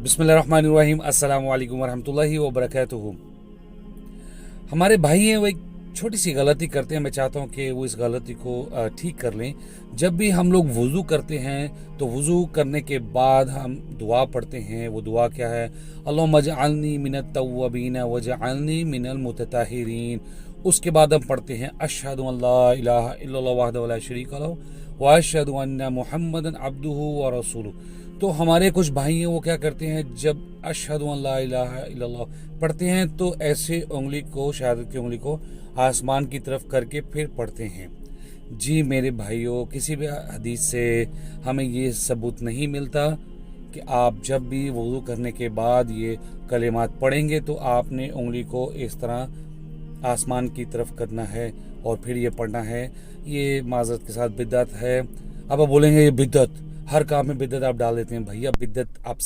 बिस्मिल्लाहिर्रहमानिर्रहीम। अस्सलाम वालेकुम वरहमतुल्लाहि वबरकातुहू। हमारे भाई हैं, वो एक छोटी सी गलती करते हैं। मैं चाहता हूँ कि वो इस गलती को ठीक कर लें। जब भी हम लोग वज़ू करते हैं तो वज़ू करने के बाद हम दुआ पढ़ते हैं। वो दुआ क्या है? अल्लाहुम्मा जअलनी मिनत तव्वाबीन वजअलनी मिनल मुतताहिरीन। उसके बाद हम पढ़ते हैं अशहदु अल्ला इलाहा इल्लल्लाह वहदहु ला शरीका लहू व अशहदु अन्ना मुहम्मदन अब्दुहु व रसूलुहु। तो हमारे कुछ भाई हैं, वो क्या करते हैं, जब अशहदु अल्ला इलाहा इल्लल्लाह पढ़ते हैं तो ऐसे उंगली को, शहादत की उंगली को आसमान की तरफ करके फिर पढ़ते हैं। जी मेरे भाइयों, किसी भी हदीस से हमें ये सबूत नहीं मिलता कि आप जब भी वज़ू करने के बाद ये कलिमात पढ़ेंगे तो आपने उंगली को इस तरह आसमान की तरफ करना है और फिर ये पढ़ना है। ये माज़रत के साथ बिदअत है। अब आप बोलेंगे ये बिदअत, हर काम में बिदअत आप डाल देते हैं। भैया बिदअत आप